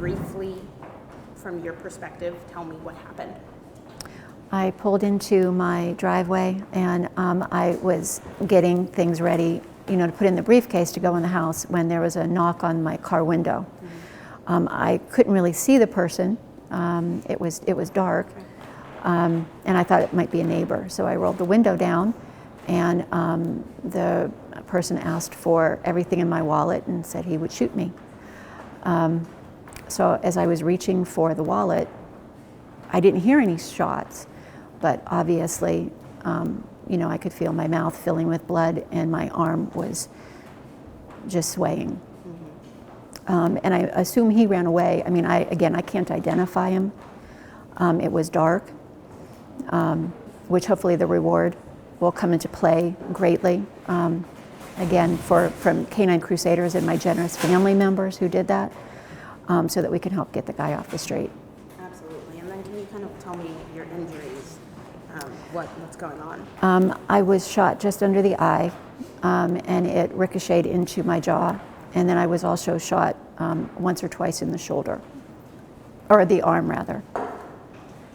briefly, from your perspective, tell me what happened. I pulled into my driveway and I was getting things ready, to put in the briefcase to go in the house when there was a knock on my car window. I couldn't really see the person. It was dark, and I thought it might be a neighbor. So I rolled the window down, and the person asked for everything in my wallet and said he would shoot me. So as I was reaching for the wallet, I didn't hear any shots, but obviously, I could feel my mouth filling with blood and my arm was just swaying. And I assume he ran away. I mean, I can't identify him. It was dark, which hopefully the reward will come into play greatly. Again, from Canine Crusaders and my generous family members who did that, so that we can help get the guy off the street. Absolutely. And then can you kind of tell me your injuries, what's going on? I was shot just under the eye, and it ricocheted into my jaw. And then I was also shot once or twice in the shoulder, or the arm rather.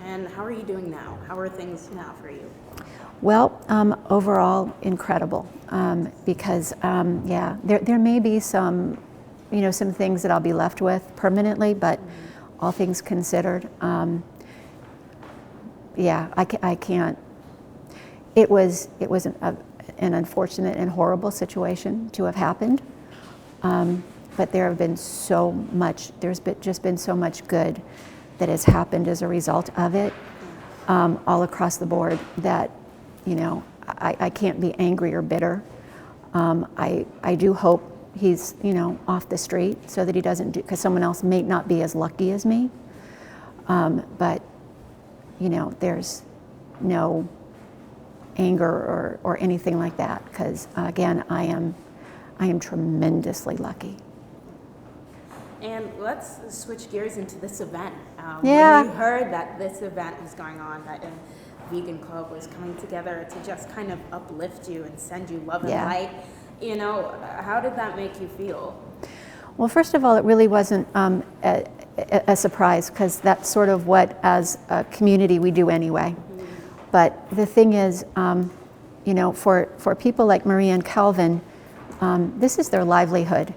And how are you doing now? How are things now for you? Well, overall, incredible. Because there may be some things that I'll be left with permanently, but all things considered, I can't. It was an unfortunate and horrible situation to have happened. But there's been just been so much good that has happened as a result of it, all across the board, that, I can't be angry or bitter. I do hope he's, off the street so that he doesn't because someone else may not be as lucky as me. But, there's no anger or anything like that, because again, I am tremendously lucky. And let's switch gears into this event. Yeah. When you heard that this event was going on, that a vegan club was coming together to just kind of uplift you and send you love and light, how did that make you feel? Well, first of all, it really wasn't a surprise, because that's sort of what, as a community, we do anyway. But the thing is, for people like Maria and Calvin, this is their livelihood.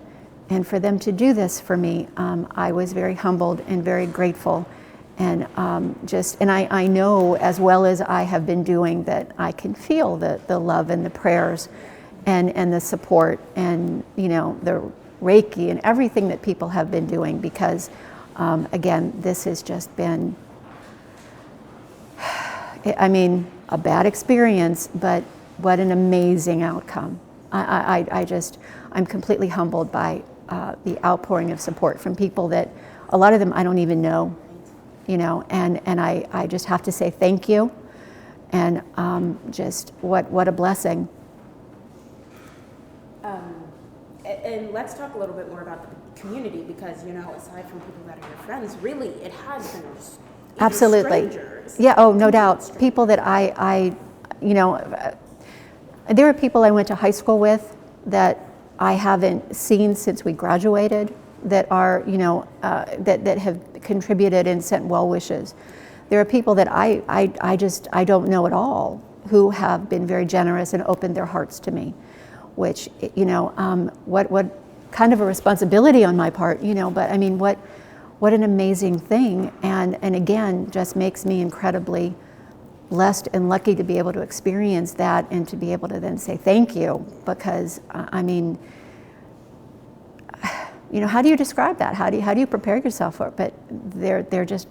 And for them to do this for me, I was very humbled and very grateful. And I know, as well as I have been doing, that I can feel the love and the prayers and the support and, the Reiki and everything that people have been doing, because, again, this has just been, a bad experience, but what an amazing outcome. I'm completely humbled by the outpouring of support from people that, a lot of them I don't even know, and I just have to say thank you, and just what a blessing. And let's talk a little bit more about the community, because, aside from people that are your friends, really it has been absolutely strangers. Yeah, oh, no doubt. People that I there are people I went to high school with that I haven't seen since we graduated, that are, that have contributed and sent well wishes. There are people that I don't know at all, who have been very generous and opened their hearts to me, which, what kind of a responsibility on my part, but what an amazing thing. And again, just makes me incredibly blessed and lucky to be able to experience that and to be able to then say thank you, because how do you describe that? How do you prepare yourself for it? But they're just,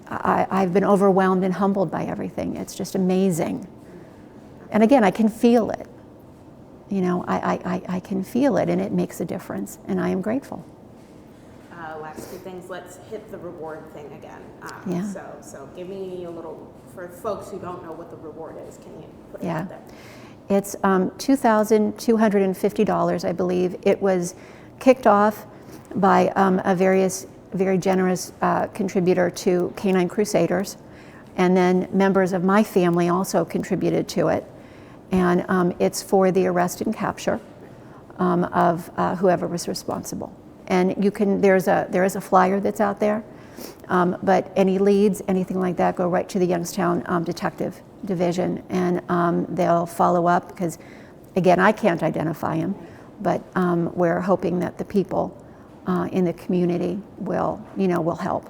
I've been overwhelmed and humbled by everything. It's just amazing. And again, I can feel it. I can feel it, and it makes a difference, and I am grateful. Last two things, let's hit the reward thing again. Yeah. So give me a little, for folks who don't know what the reward is, can you put it out there? It's $2,250, I believe. It was kicked off by a very generous contributor to Canine Crusaders, and then members of my family also contributed to it. And it's for the arrest and capture of whoever was responsible. And you can, there is a flyer that's out there, but any leads, anything like that, go right to the Youngstown Detective Division, and they'll follow up, because again, I can't identify him, but we're hoping that the people in the community will help.